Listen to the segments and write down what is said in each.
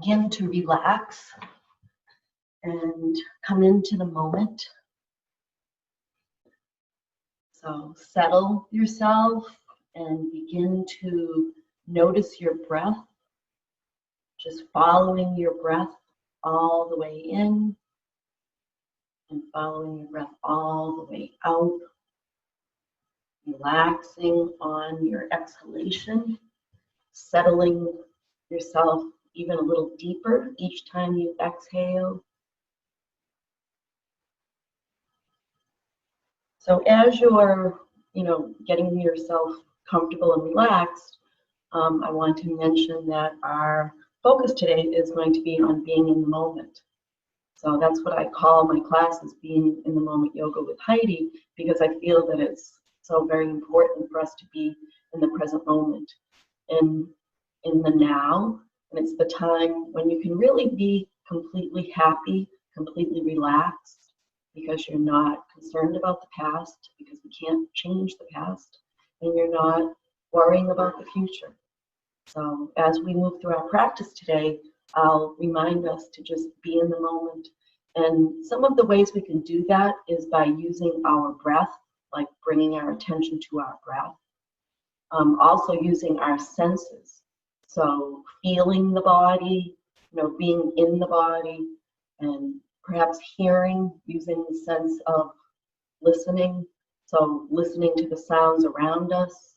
begin to relax and come into the moment. So settle yourself and begin to notice your breath, just following your breath all the way in and following your breath all the way out, relaxing on your exhalation, settling yourself even a little deeper each time you exhale. So as you're, getting yourself comfortable and relaxed, I want to mention that our focus today is going to be on being in the moment. So that's what I call my classes, Being in the Moment Yoga with Heidi, because I feel that it's so very important for us to be in the present moment and in the now. And it's the time when you can really be completely happy, completely relaxed, because you're not concerned about the past, because we can't change the past, and you're not worrying about the future. So as we move through our practice today, I'll remind us to just be in the moment. And some of the ways we can do that is by using our breath, like bringing our attention to our breath. Also using our senses. So feeling the body, being in the body, and perhaps hearing, using the sense of listening. So listening to the sounds around us,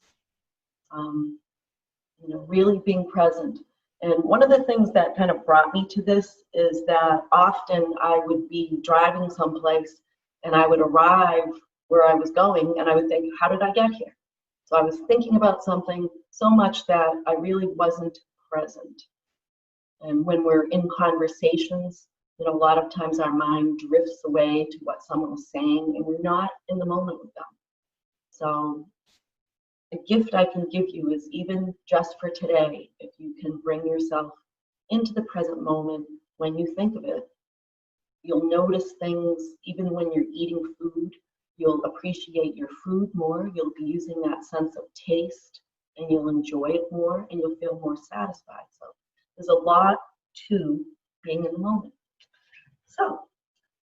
really being present. And one of the things that kind of brought me to this is that often I would be driving someplace and I would arrive where I was going and I would think, how did I get here? So I was thinking about something so much that I really wasn't present. And when we're in conversations, a lot of times our mind drifts away to what someone was saying and we're not in the moment with them. So a gift I can give you is, even just for today, if you can bring yourself into the present moment when you think of it, you'll notice things even when you're eating food. You'll appreciate your food more, you'll be using that sense of taste, and you'll enjoy it more, and you'll feel more satisfied. So there's a lot to being in the moment. So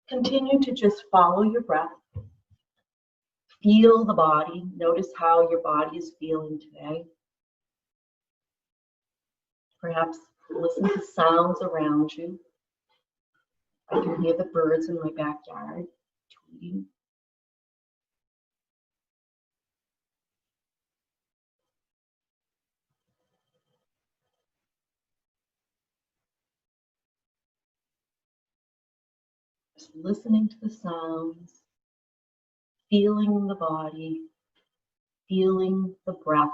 continue to just follow your breath. Feel the body. Notice how your body is feeling today. Perhaps listen to sounds around you. I can hear the birds in my backyard tweeting. Just listening to the sounds, feeling the body, feeling the breath.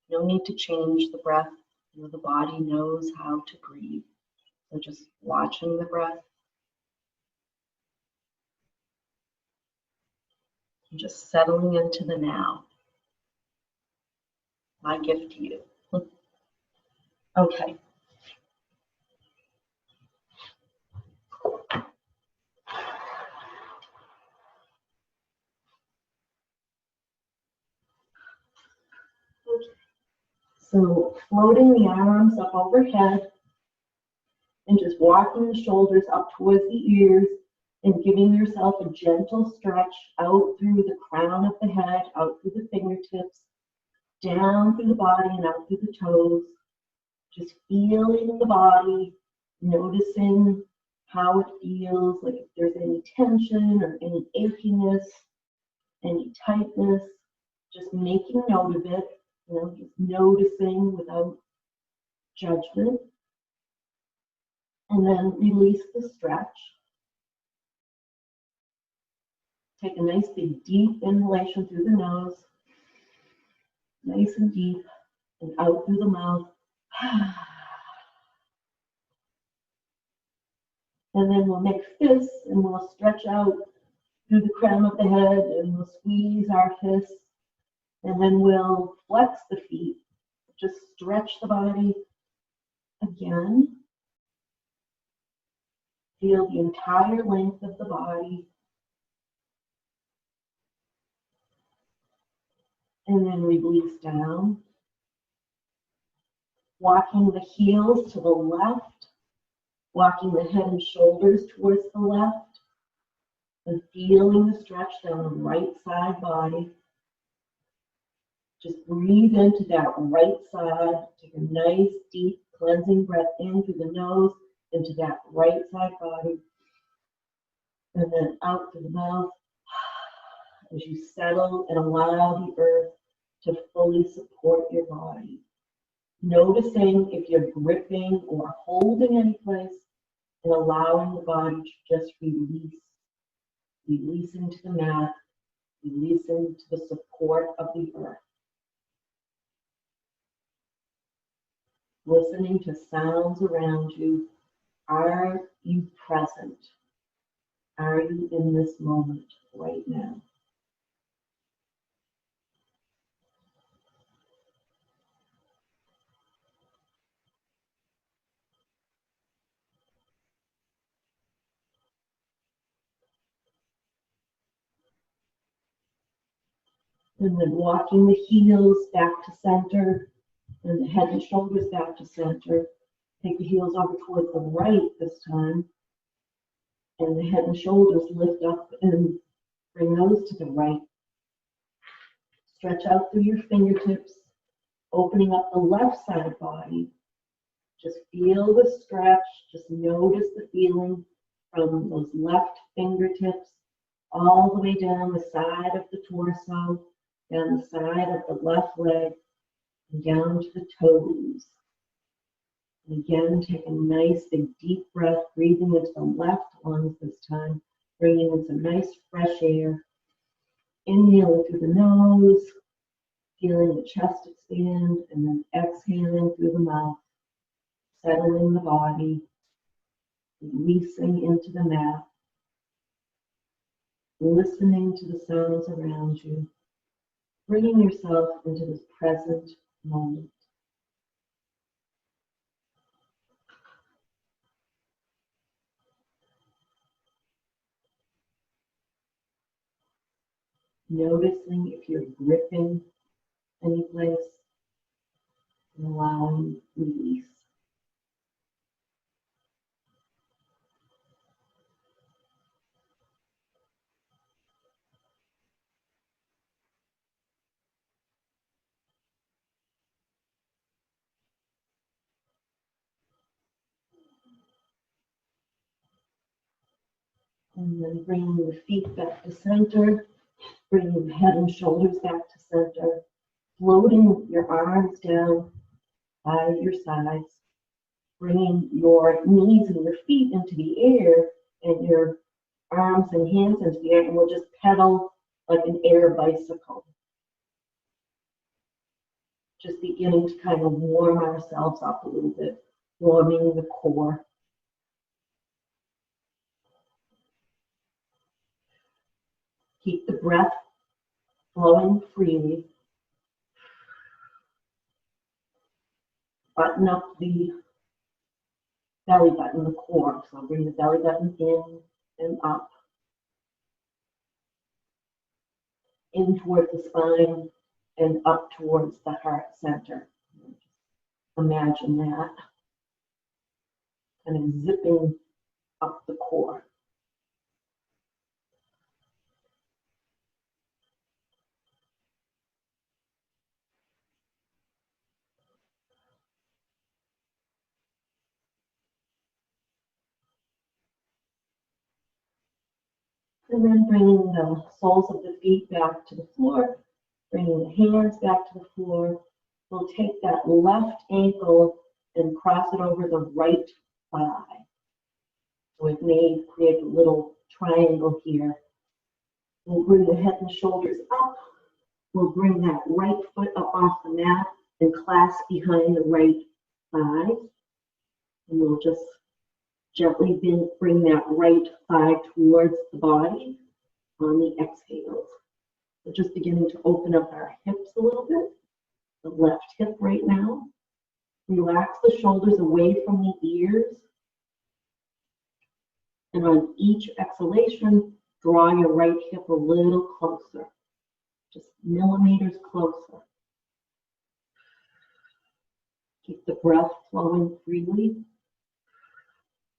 No need to change the breath. The body knows how to breathe. So just watching the breath. And just settling into the now. My gift to you. Okay. So floating the arms up overhead and just walking the shoulders up towards the ears and giving yourself a gentle stretch out through the crown of the head, out through the fingertips, down through the body and out through the toes. Just feeling the body, noticing how it feels, like if there's any tension or any achiness, any tightness, just making note of it. Just noticing without judgment. And then release the stretch. Take a nice big deep inhalation through the nose. Nice and deep. And out through the mouth. And then we'll make fists and we'll stretch out through the crown of the head and we'll squeeze our fists. And then we'll flex the feet. Just stretch the body again. Feel the entire length of the body. And then release down. Walking the heels to the left, walking the head and shoulders towards the left, and feeling the stretch down the right side body. Just breathe into that right side. Take a nice, deep, cleansing breath in through the nose, into that right side body, and then out through the mouth as you settle and allow the earth to fully support your body. Noticing if you're gripping or holding any place, and allowing the body to just release. Releasing to the mat, releasing to the support of the earth. Listening to sounds around you. Are you present? Are you in this moment right now? And then walking the heels back to center, and the head and shoulders back to center. Take the heels over towards the right this time, and the head and shoulders lift up and bring those to the right. Stretch out through your fingertips, opening up the left side body. Just feel the stretch, just notice the feeling from those left fingertips all the way down the side of the torso, down the side of the left leg, and down to the toes. And again, take a nice big deep breath, breathing into the left lungs this time, bringing in some nice fresh air. Inhaling through the nose, feeling the chest expand, and then exhaling through the mouth, settling the body, releasing into the mat, listening to the sounds around you, bringing yourself into this present moment. Noticing if you're gripping any place, and allowing release. And then bringing the feet back to center, bringing the head and shoulders back to center, floating your arms down by your sides, bringing your knees and your feet into the air and your arms and hands into the air, and we'll just pedal like an air bicycle. Just beginning to kind of warm ourselves up a little bit, warming the core. Keep the breath flowing freely. Button up the belly button, the core. So bring the belly button in and up. In towards the spine and up towards the heart center. Imagine that. Kind of zipping up the core. And then bringing the soles of the feet back to the floor, bringing the hands back to the floor. We'll take that left ankle and cross it over the right thigh. So it may create a little triangle here. We'll bring the head and shoulders up. We'll bring that right foot up off the mat and clasp behind the right thigh. And we'll just gently bring that right thigh towards the body on the exhales. So just beginning to open up our hips a little bit. The left hip right now. Relax the shoulders away from the ears. And on each exhalation, draw your right hip a little closer. Just millimeters closer. Keep the breath flowing freely.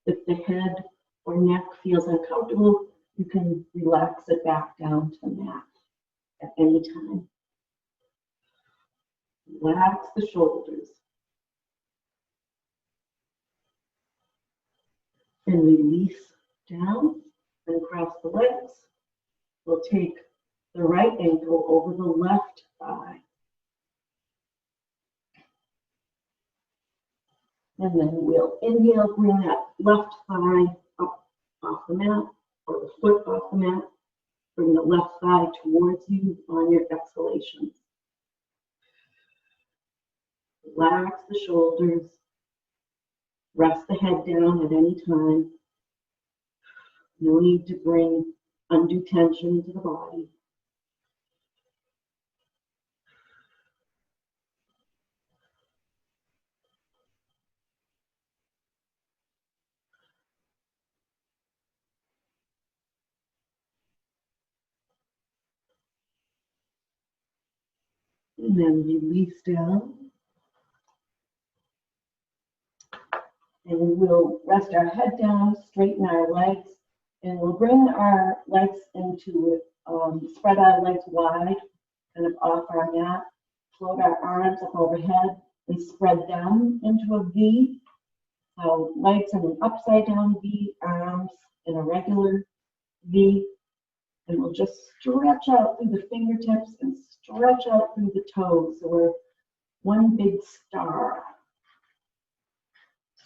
If the head or neck feels uncomfortable, you can relax it back down to the mat at any time. Relax the shoulders. And release down and cross the legs. We'll take the right ankle over the left thigh. And then we'll inhale, bring that left thigh up off the mat, or the foot off the mat. Bring the left thigh towards you on your exhalations. Relax the shoulders. Rest the head down at any time. No need to bring undue tension to the body. And then release down. And we'll rest our head down, straighten our legs, and we'll bring our legs into spread our legs wide, kind of off our mat, float our arms up overhead, and spread them into a V. So legs in an upside down V, arms in a regular V. And we'll just stretch out through the fingertips and stretch out through the toes. So we're one big star.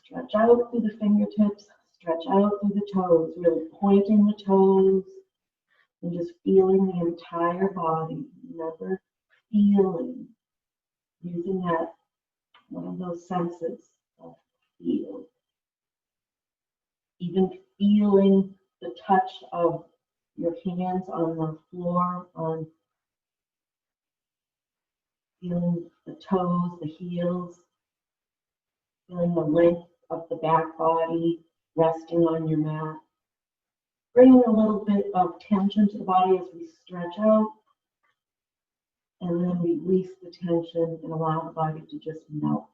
Stretch out through the fingertips, stretch out through the toes, really pointing the toes and just feeling the entire body. Remember, feeling, using that, one of those senses of feel. Even feeling the touch of your hands on the floor, on feeling the toes, the heels, feeling the length of the back body resting on your mat. Bringing a little bit of tension to the body as we stretch out, and then release the tension and allow the body to just melt.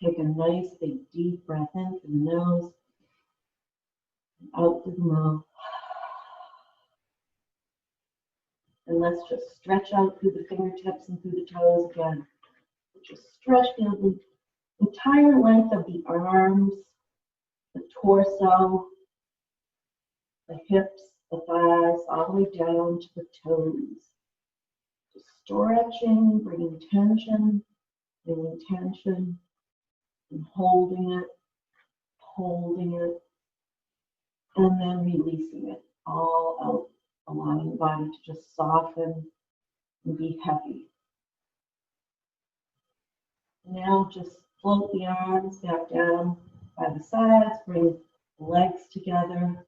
Take a nice big deep breath in through the nose, and out through the mouth. And let's just stretch out through the fingertips and through the toes again. Just stretch the entire length of the arms, the torso, the hips, the thighs, all the way down to the toes. Just stretching, bringing tension, and holding it, and then releasing it all out, allowing the body to just soften and be heavy. Now just float the arms back down by the sides, bring the legs together.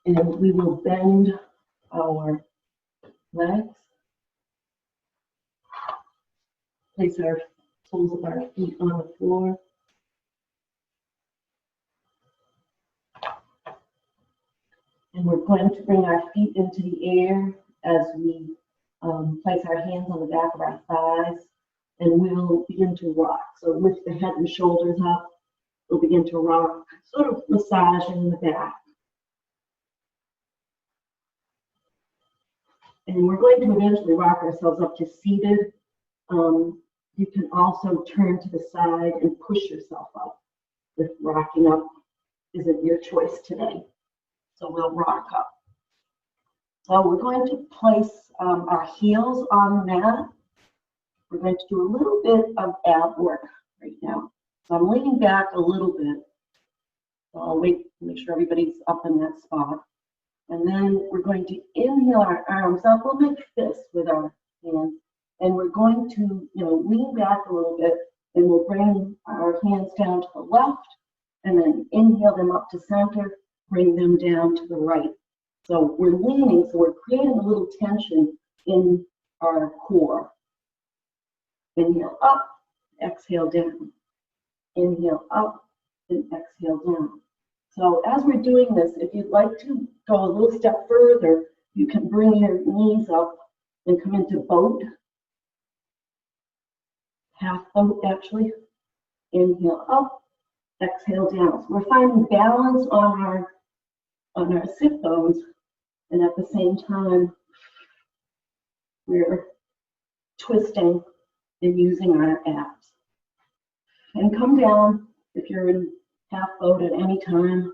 And we will bend our legs. Place our soles of our feet on the floor. And we're going to bring our feet into the air as we place our hands on the back of our thighs, and we'll begin to rock. So lift the head and shoulders up. We'll begin to rock, sort of massaging the back. And we're going to eventually rock ourselves up to seated. You can also turn to the side and push yourself up if rocking up isn't your choice today. So we'll rock up. So we're going to place our heels on the mat. We're going to do a little bit of ab work right now. So I'm leaning back a little bit. So I'll wait to make sure everybody's up in that spot. And then we're going to inhale our arms up. We'll make fists with our hands. And we're going to, lean back a little bit, and we'll bring our hands down to the left, and then inhale them up to center, bring them down to the right. So we're leaning, so we're creating a little tension in our core. Inhale up, exhale down. Inhale up, and exhale down. So as we're doing this, if you'd like to go a little step further, you can bring your knees up and come into boat, half boat actually. Inhale up, exhale down. So we're finding balance on our sit bones, and at the same time, we're twisting and using our abs. And come down if you're in half boat at any time.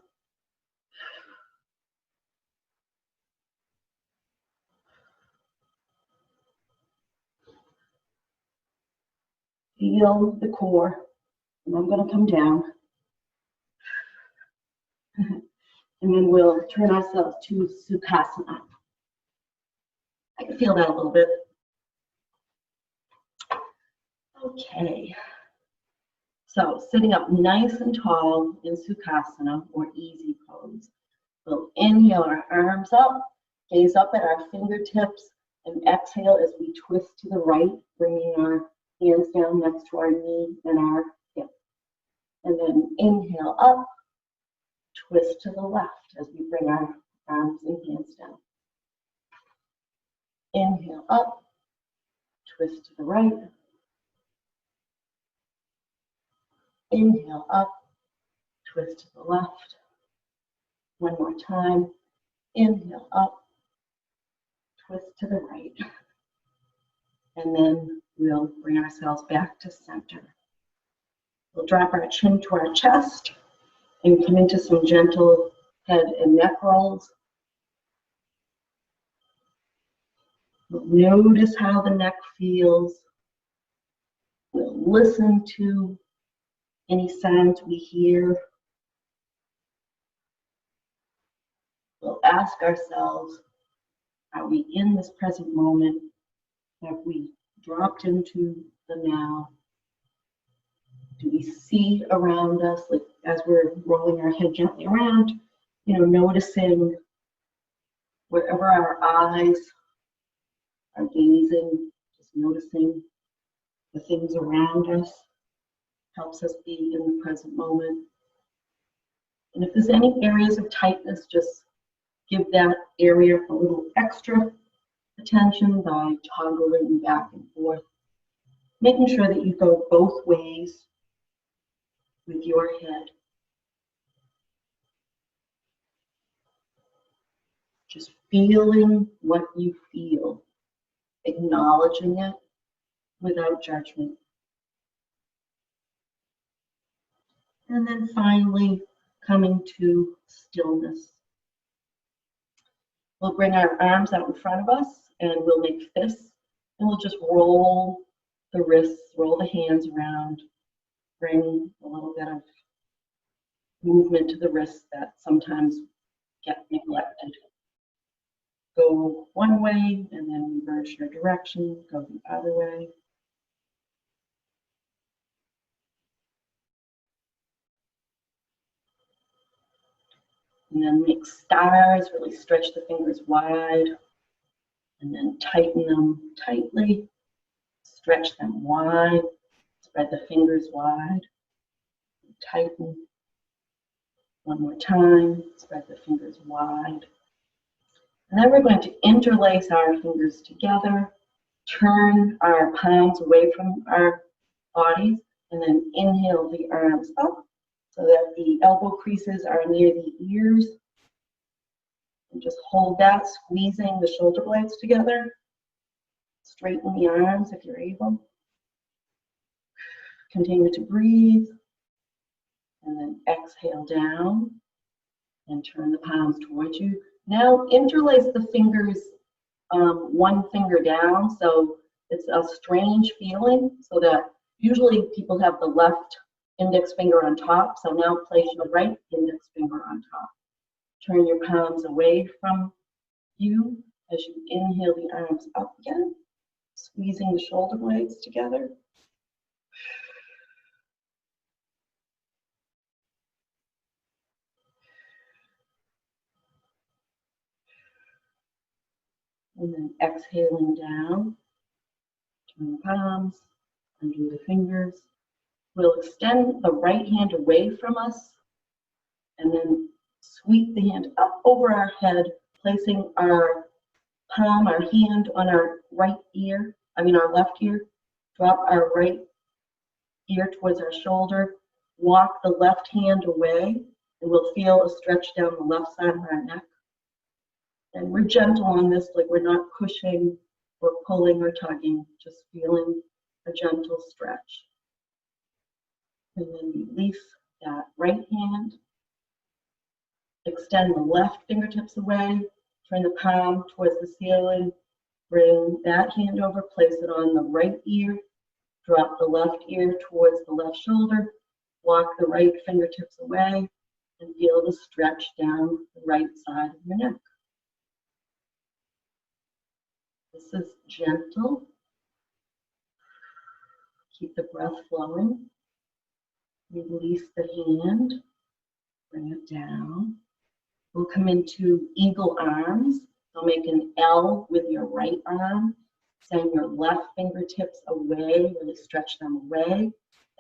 Feel the core, and I'm going to come down. And then we'll turn ourselves to Sukhasana. I can feel that a little bit. Okay. So sitting up nice and tall in Sukhasana, or easy pose. We'll inhale our arms up, gaze up at our fingertips, and exhale as we twist to the right, bringing our hands down next to our knee and our hip. And then inhale up, twist to the left as we bring our arms and hands down. Inhale up, twist to the right. Inhale up, twist to the left. One more time. Inhale up, twist to the right. And then we'll bring ourselves back to center. We'll drop our chin to our chest and come into some gentle head and neck rolls. We'll notice how the neck feels. We'll listen to any sounds we hear. We'll ask ourselves, are we in this present moment? Have we dropped into the now? Do we see around us, like as we're rolling our head gently around, noticing wherever our eyes are gazing, just noticing the things around us, helps us be in the present moment. And if there's any areas of tightness, just give that area a little extra attention by toggling back and forth, making sure that you go both ways with your head. Just feeling what you feel, acknowledging it without judgment. And then finally, coming to stillness. We'll bring our arms out in front of us and we'll make fists, and we'll just roll the wrists, roll the hands around, bring a little bit of movement to the wrists that sometimes get neglected. Go one way and then reverse your direction, go the other way. And then make stars, really stretch the fingers wide, and then tighten them tightly, stretch them wide, spread the fingers wide, tighten. One more time, spread the fingers wide. And then we're going to interlace our fingers together, turn our palms away from our bodies, and then inhale the arms up so that the elbow creases are near the ears. And just hold that, squeezing the shoulder blades together. Straighten the arms if you're able. Continue to breathe. And then exhale down and turn the palms towards you. Now interlace the fingers one finger down, so it's a strange feeling, so that usually people have the left index finger on top, so now place your right index finger on top. Turn your palms away from you as you inhale the arms up again, squeezing the shoulder blades together. And then exhaling down, turn the palms, undo the fingers. We'll extend the right hand away from us and then sweep the hand up over our head, placing our palm, our hand on our right ear, our left ear. Drop our right ear towards our shoulder. Walk the left hand away, and we'll feel a stretch down the left side of our neck. And we're gentle on this, like we're not pushing or pulling or tugging, just feeling a gentle stretch. And then release that right hand. Extend the left fingertips away. Turn the palm towards the ceiling. Bring that hand over, place it on the right ear. Drop the left ear towards the left shoulder. Walk the right fingertips away and feel the stretch down the right side of your neck. This is gentle. Keep the breath flowing. Release the hand. Bring it down. We'll come into eagle arms. So make an L with your right arm. Send your left fingertips away, really stretch them away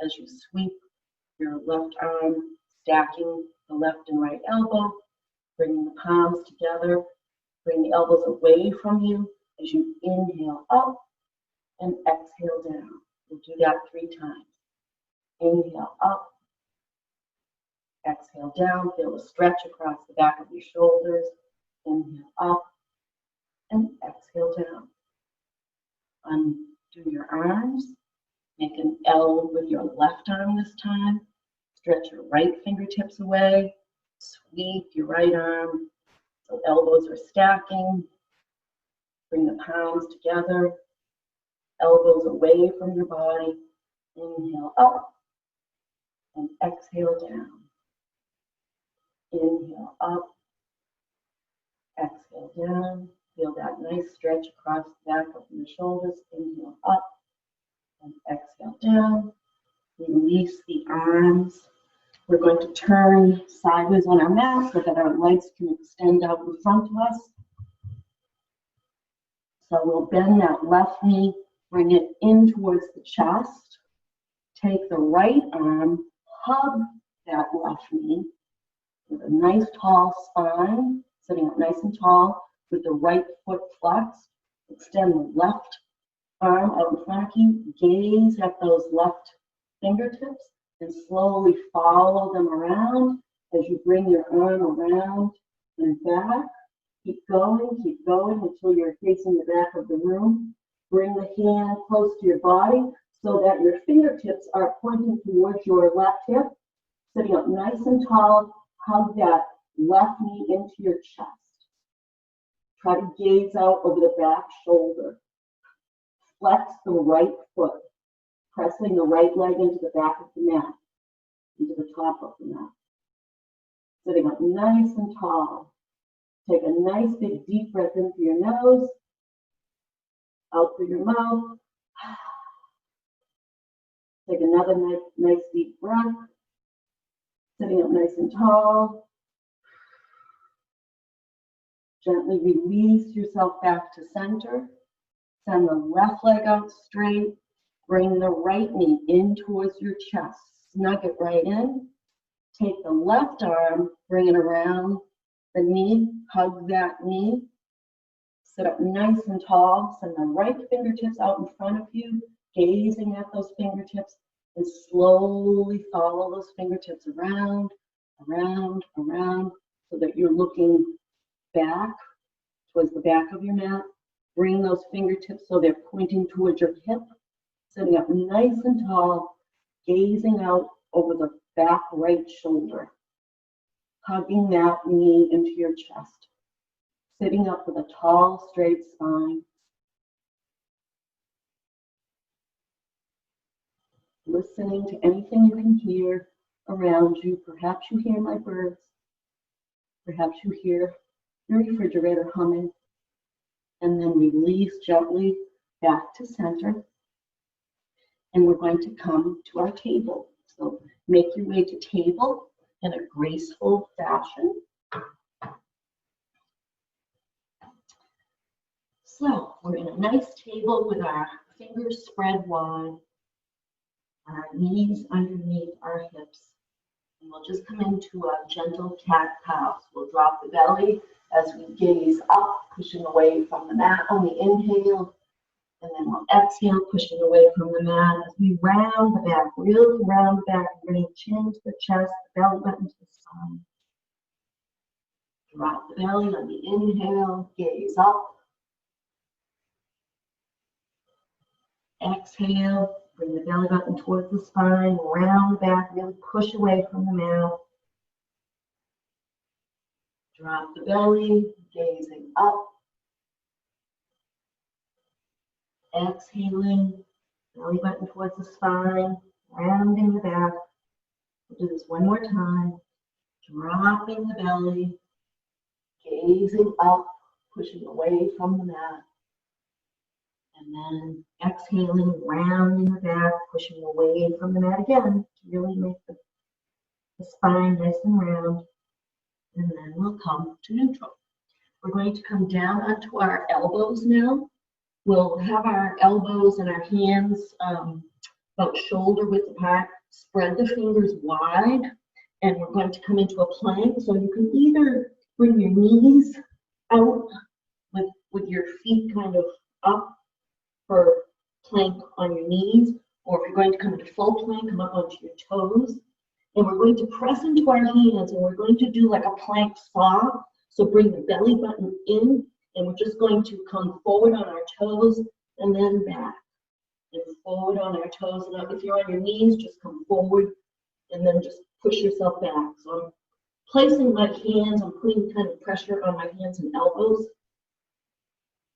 as you sweep your left arm, stacking the left and right elbow, bringing the palms together, bring the elbows away from you as you inhale up and exhale down. We'll do that 3 times. Inhale up, exhale down, feel a stretch across the back of your shoulders. Inhale up and exhale down. Undo your arms. Make an L with your left arm this time. Stretch your right fingertips away. Sweep your right arm so elbows are stacking. Bring the palms together. Elbows away from your body. Inhale up and exhale down. Inhale up, exhale down. Feel that nice stretch across the back of your shoulders. Inhale up and exhale down. Release the arms. We're going to turn sideways on our mat so that our legs can extend out in front of us. So we'll bend that left knee, bring it in towards the chest. Take the right arm, hug that left knee with a nice tall spine, sitting up nice and tall with the right foot flexed. Extend the left arm out in front of you. Gaze at those left fingertips and slowly follow them around as you bring your arm around and back. Keep going until you're facing the back of the room. Bring the hand close to your body so that your fingertips are pointing towards your left hip. Sitting up nice and tall, hug that left knee into your chest. Try to gaze out over the back shoulder. Flex the right foot, pressing the right leg into the back of the mat, into the top of the mat. Sitting up nice and tall. Take a nice big deep breath in through your nose, out through your mouth. Take another nice deep breath. Sitting up nice and tall. Gently release yourself back to center. Send the left leg out straight. Bring the right knee in towards your chest. Snug it right in. Take the left arm, bring it around the knee. Hug that knee. Sit up nice and tall. Send the right fingertips out in front of you, gazing at those fingertips, and slowly follow those fingertips around, so that you're looking back towards the back of your mat. Bring those fingertips so they're pointing towards your hip. Sitting up nice and tall, gazing out over the back right shoulder. Hugging that knee into your chest. Sitting up with a tall, straight spine. Listening to anything you can hear around you. Perhaps you hear my birds. Perhaps you hear your refrigerator humming. And then release gently back to center. And we're going to come to our table. So make your way to table in a graceful fashion. So we're in a nice table with our fingers spread wide, our knees underneath our hips, And we'll just come into a gentle cat-cow. So we'll drop the belly as we gaze up, pushing away from the mat on the inhale. And then we'll exhale, pushing away from the mat as we round the back, really round the back, bring chin to the chest, the belly button to the spine. Drop the belly on the inhale, gaze up. Exhale, bring the belly button towards the spine, round back, really push away from the mat. Drop the belly, gazing up. Exhaling, belly button towards the spine, rounding the back. We'll do this one more time. Dropping the belly, gazing up, pushing away from the mat. And then exhaling, rounding the back, pushing away from the mat again to really make the spine nice and round. And then we'll come to neutral. We're going to come down onto our elbows now. We'll have our elbows and our hands about shoulder width apart. Spread the fingers wide, and we're going to come into a plank. So you can either bring your knees out with your feet kind of up for plank on your knees, or if you're going to come into full plank, come up onto your toes. And we're going to press into our hands, and we're going to do like a plank saw. So bring the belly button in, and we're just going to come forward on our toes and then back. And forward on our toes. And if you're on your knees, just come forward and then just push yourself back. So I'm placing my hands, I'm putting kind of pressure on my hands and elbows.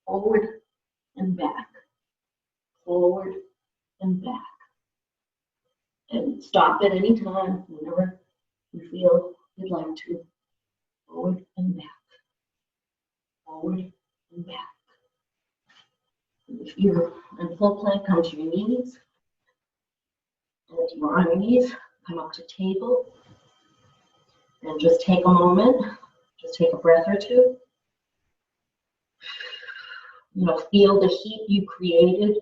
Forward and back. Forward and back. And stop at any time whenever you feel you'd like to. Forward and back. Forward and back. And if you're in full plank, come to your knees. And if you're on your knees, come up to table. And just take a moment, just take a breath or two. You know, feel the heat you created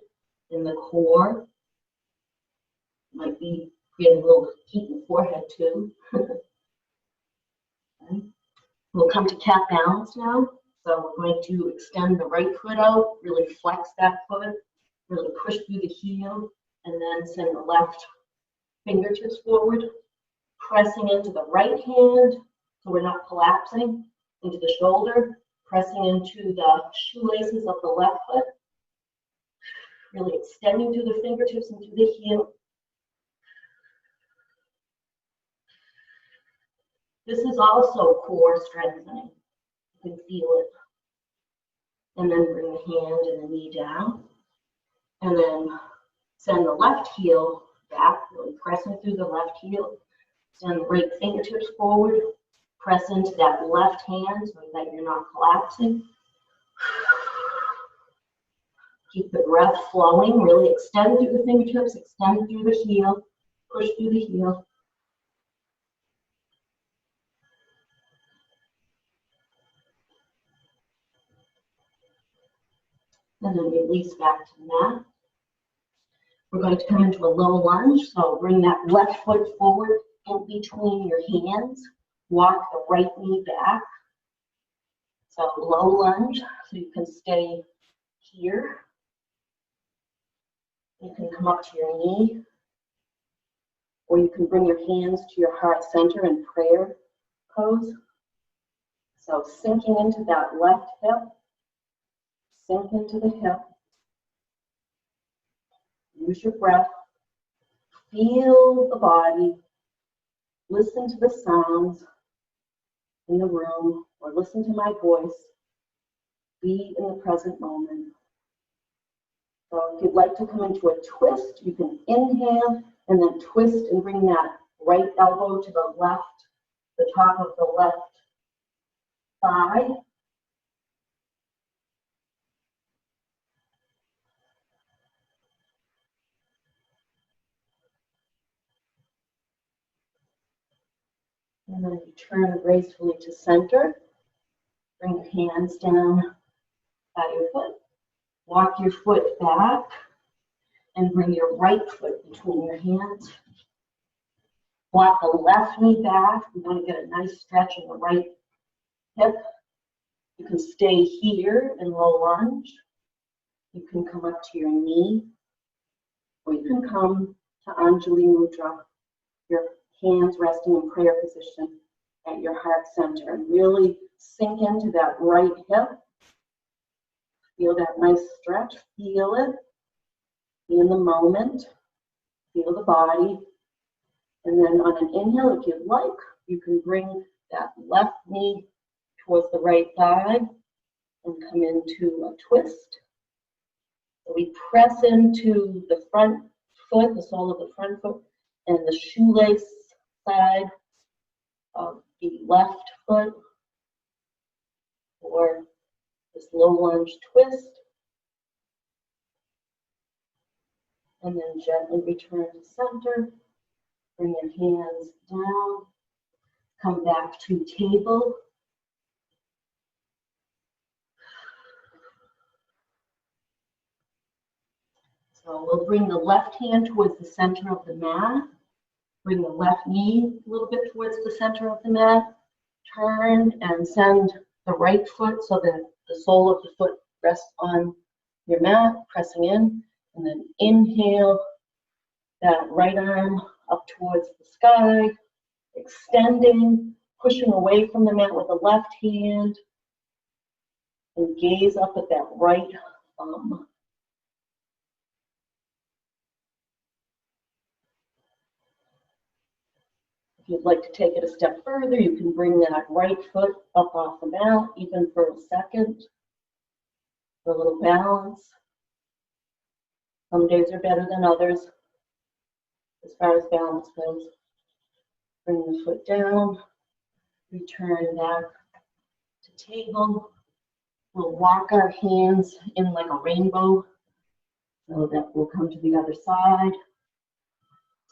in the core. Might be creating a little heat in the forehead too. Okay. We'll come to cat balance now. So we're going to extend the right foot out, really flex that foot, really push through the heel, and then send the left fingertips forward, pressing into the right hand so we're not collapsing, into the shoulder, pressing into the shoelaces of the left foot, really extending through the fingertips and through the heel. This is also core strengthening. You can feel it. And then bring the hand and the knee down. And then send the left heel back, really pressing through the left heel. Send the right fingertips forward. Press into that left hand so that you're not collapsing. Keep the breath flowing. Really extend through the fingertips, extend through the heel, push through the heel. And then release back to the mat. We're going to come into a low lunge, so bring that left foot forward in between your hands. Walk the right knee back. So low lunge, so you can stay here. You can come up to your knee, or you can bring your hands to your heart center in prayer pose. So sinking into that left hip. Sink into the hip. Use your breath. Feel the body. Listen to the sounds in the room, or listen to my voice. Be in the present moment. So if you'd like to come into a twist, you can inhale and then twist and bring that right elbow to the left, the top of the left thigh. And then you turn gracefully to center. Bring your hands down by your foot. Walk your foot back and bring your right foot between your hands. Walk the left knee back. We're going to get a nice stretch in the right hip. You can stay here in low lunge. You can come up to your knee, or you can come to Anjali Mudra, your hands resting in prayer position at your heart center, and really sink into that right hip. Feel that nice stretch, feel it, be in the moment, feel the body. And then on an inhale, if you'd like, you can bring that left knee towards the right thigh and come into a twist. So we press into the front foot, the sole of the front foot, and the shoelace side of the left foot for this low lunge twist. And then gently return to center. Bring your hands down. Come back to table. So we'll bring the left hand towards the center of the mat. Bring the left knee a little bit towards the center of the mat. Turn and send the right foot so that the sole of the foot rests on your mat, pressing in. And then inhale that right arm up towards the sky, extending, pushing away from the mat with the left hand, and gaze up at that right thumb. If you'd like to take it a step further, you can bring that right foot up off the mat, even for a second, for a little balance. Some days are better than others as far as balance goes. Bring the foot down, return back to table. We'll walk our hands in like a rainbow so that we'll come to the other side.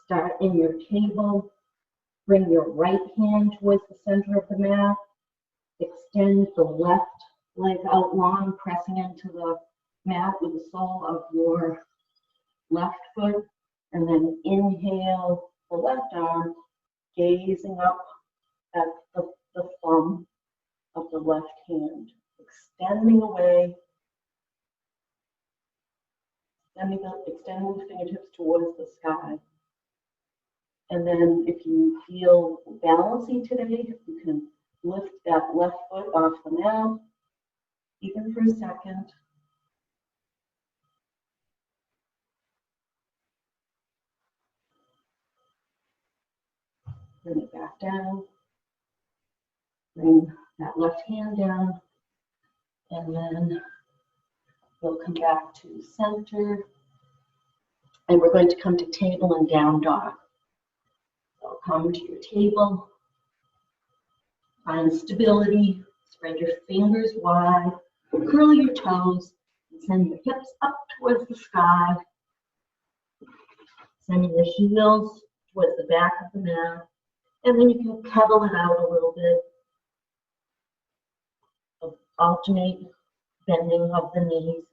Start in your table. Bring your right hand towards the center of the mat. Extend the left leg out long, pressing into the mat with the sole of your left foot. And then inhale the left arm, gazing up at the thumb of the left hand. Extending away, extending the fingertips towards the sky. And then if you feel balancing today, you can lift that left foot off the mat, even for a second. Bring it back down. Bring that left hand down. And then we'll come back to center. And we're going to come to table and down dog. So come to your table. Find stability. Spread your fingers wide. Curl your toes. And send your hips up towards the sky. Send your heels towards the back of the mat. And then you can pedal it out a little bit. Alternate bending of the knees.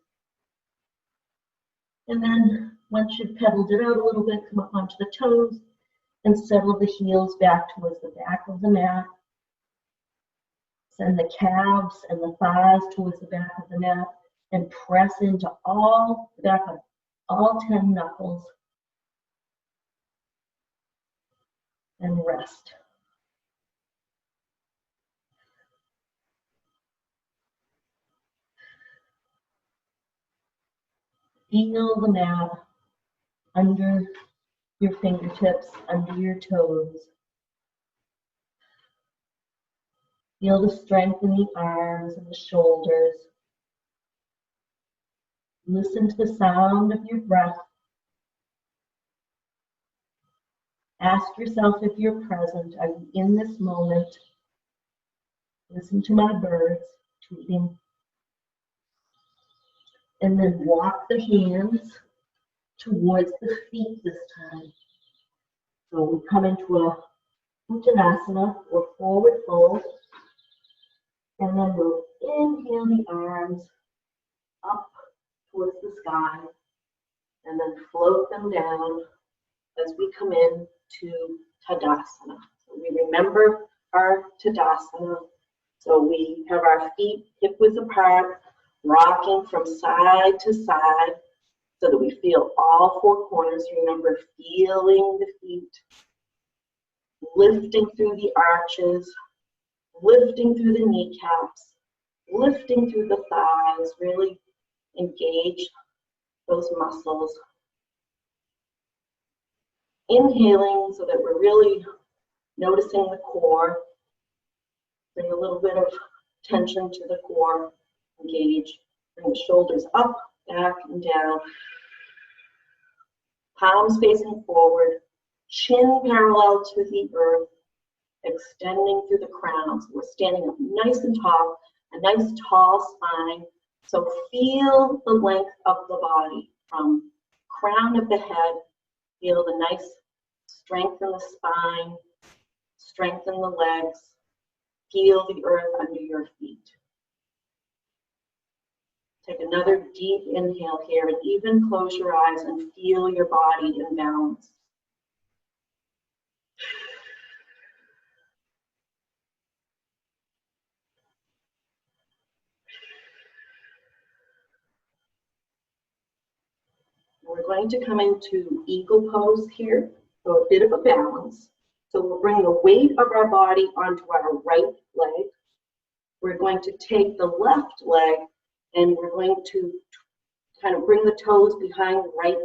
And then once you've pedaled it out a little bit, come up onto the toes and settle the heels back towards the back of the mat. Send the calves and the thighs towards the back of the mat and press into all the back of all 10 knuckles and rest. Feel the mat under your fingertips, under your toes. Feel the strength in the arms and the shoulders. Listen to the sound of your breath. Ask yourself if you're present. Are you in this moment? Listen to my birds tweeting. And then walk the hands towards the feet this time. So we come into a Uttanasana or forward fold. And then we'll inhale the arms up towards the sky. And then float them down as we come in to Tadasana. So we remember our Tadasana. So we have our feet hip width apart, rocking from side to side so that we feel all four corners. Remember feeling the feet, lifting through the arches, lifting through the kneecaps, lifting through the thighs, really engage those muscles. Inhaling so that we're really noticing the core. Bring a little bit of tension to the core. Engage. Bring the shoulders up, back, and down. Palms facing forward. Chin parallel to the earth. Extending through the crown. So we're standing up nice and tall. A nice tall spine. So feel the length of the body from crown of the head. Feel the nice strength in the spine. Strengthen the legs. Feel the earth under your feet. Take another deep inhale here and even close your eyes and feel your body in balance. We're going to come into eagle pose here, so a bit of a balance. So we'll bring the weight of our body onto our right leg. We're going to take the left leg and we're going to kind of bring the toes behind the right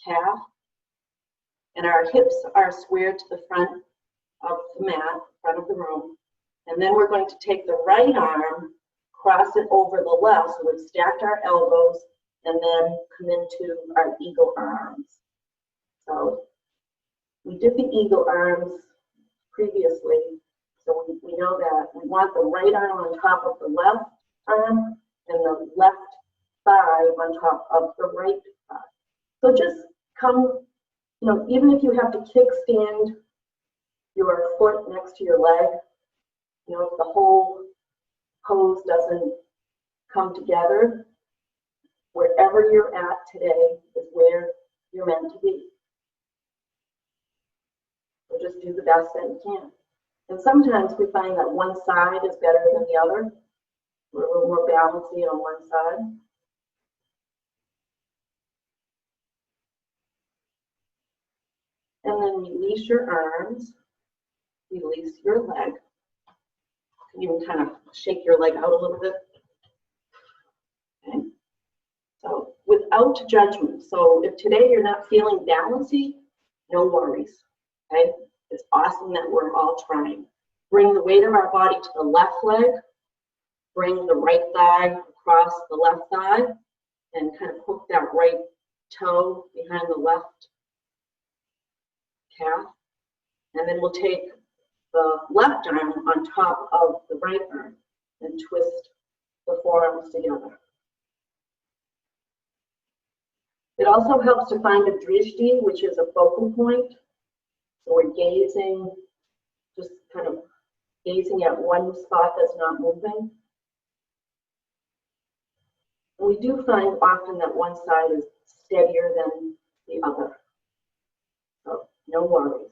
calf. And our hips are squared to the front of the mat, front of the room. And then we're going to take the right arm, cross it over the left, so we've stacked our elbows, and then come into our eagle arms. So we did the eagle arms previously, so we know that we want the right arm on top of the left arm and the left thigh on top of the right thigh. So just come, even if you have to kickstand your foot next to your leg, if the whole pose doesn't come together, wherever you're at today is where you're meant to be. So just do the best that you can. And sometimes we find that one side is better than the other. We're a little more balancey on one side. And then release your arms, release your leg. You can kind of shake your leg out a little bit. Okay. So without judgment. So if today you're not feeling balancy, no worries. Okay. It's awesome that we're all trying. Bring the weight of our body to the left leg. Bring the right thigh across the left thigh and kind of hook that right toe behind the left calf. And then we'll take the left arm on top of the right arm and twist the forearms together. It also helps to find a drishti, which is a focal point. So we're gazing, just kind of gazing at one spot that's not moving. And we do find often that one side is steadier than the other. So no worries.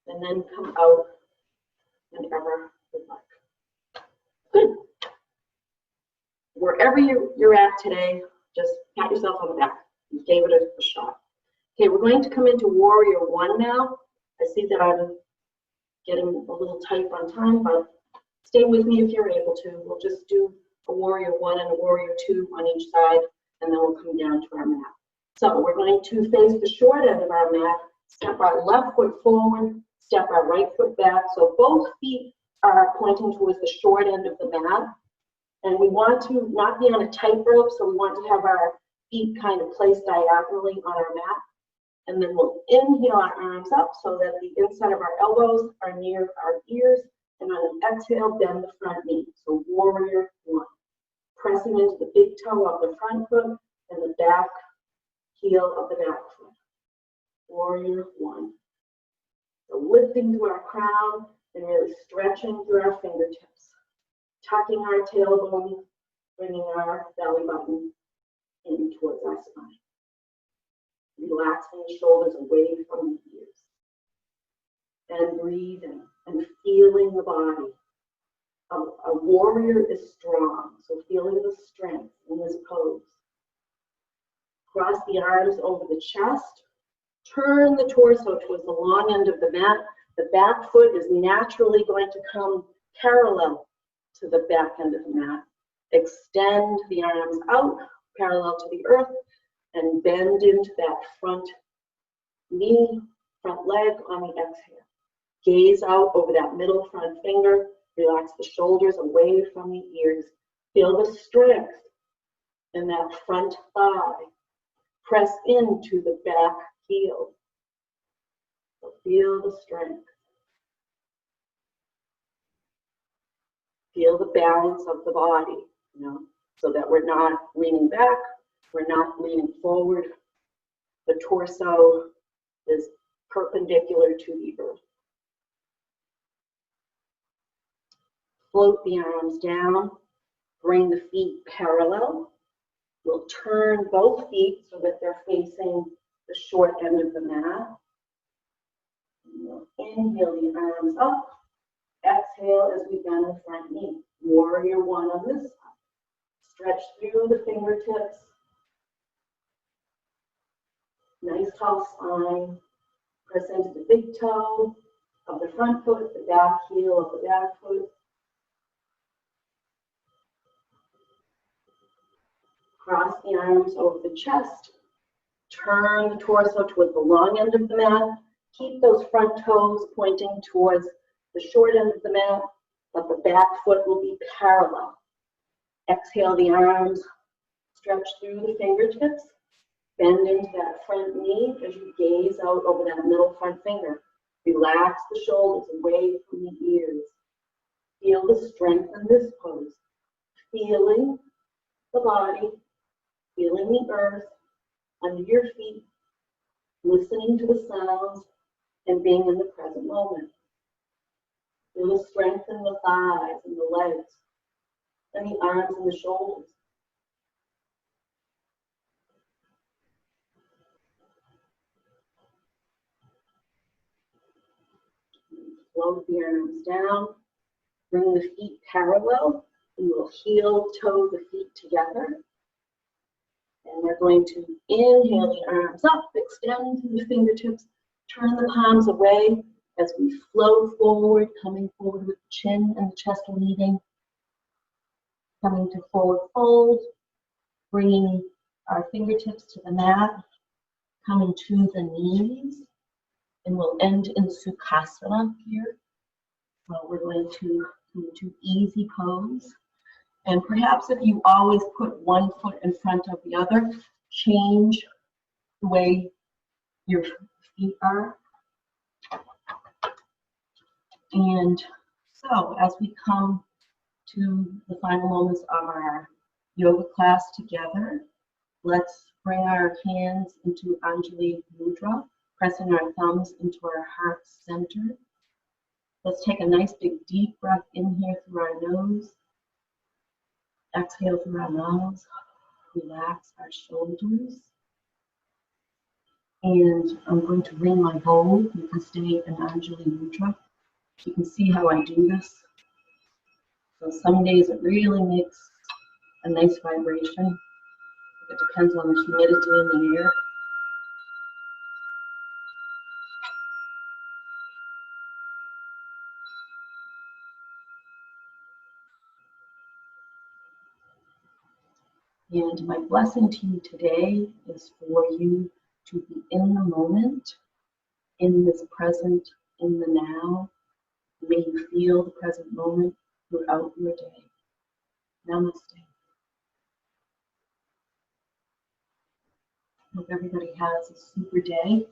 And then come out whenever you'd like. Good. Wherever you're at today, just pat yourself on the back. You gave it a shot. Okay, we're going to come into Warrior One now. I see that I'm getting a little tight on time, but stay with me if you're able to. We'll just do a Warrior One and a Warrior Two on each side, and then we'll come down to our mat. So we're going to face the short end of our mat, step our left foot forward, step our right foot back. So both feet are pointing towards the short end of the mat. And we want to not be on a tightrope, so we want to have our feet kind of placed diagonally on our mat. And then we'll inhale our arms up so that the inside of our elbows are near our ears. And on an exhale, bend the front knee. So Warrior One. Pressing into the big toe of the front foot and the back heel of the back foot. Warrior One. So lifting through our crown and really stretching through our fingertips. tucking our tailbone, bringing our belly button in towards our spine. Relaxing the shoulders away from the ears. And breathing and feeling the body. A warrior is strong, so feeling the strength in this pose. Cross the arms over the chest. Turn the torso towards the long end of the mat. The back foot is naturally going to come parallel to the back end of the mat. Extend the arms out, parallel to the earth, and bend into that front knee, front leg on the exhale. Gaze out over that middle front finger. Relax the shoulders away from the ears. Feel the strength in that front thigh. Press into the back heel. So feel the strength. Feel the balance of the body, so that we're not leaning back, we're not leaning forward. The torso is perpendicular to the earth. Float the arms down, bring the feet parallel. We'll turn both feet so that they're facing the short end of the mat. We'll inhale the arms up. Exhale as we bend the front knee. Warrior one on this side. Stretch through the fingertips. Nice tall spine. Press into the big toe of the front foot, the back heel of the back foot. Cross the arms over the chest. Turn the torso towards the long end of the mat. Keep those front toes pointing towards the short end of the mat, but the back foot will be parallel. Exhale the arms, stretch through the fingertips, bend into that front knee as you gaze out over that middle front finger. Relax the shoulders away from the ears. Feel the strength in this pose. Feeling the body, feeling the earth under your feet, listening to the sounds, and being in the present moment. Feel the strength in the thighs and the legs, and the arms and the shoulders. Float the arms down, bring the feet parallel, and we'll heel toe the feet together. And we're going to inhale the arms up, extend through the fingertips, turn the palms away as we flow forward, coming forward with the chin and the chest leading. Coming to forward fold, bringing our fingertips to the mat, coming to the knees, and we'll end in Sukhasana here. So we're going to come to easy pose. And perhaps if you always put one foot in front of the other, change the way your feet are. And so as we come to the final moments of our yoga class together, let's bring our hands into Anjali Mudra, pressing our thumbs into our heart center. Let's take a nice big deep breath in here through our nose. Exhale through our mouths. Relax our shoulders. And I'm going to ring my bowl. You can stay in Anjali Mudra. You can see how I do this. So some days it really makes a nice vibration. It depends on the humidity in the air. And my blessing to you today is for you to be in the moment, in this present, in the now. May you feel the present moment throughout your day. Namaste. Hope everybody has a super day.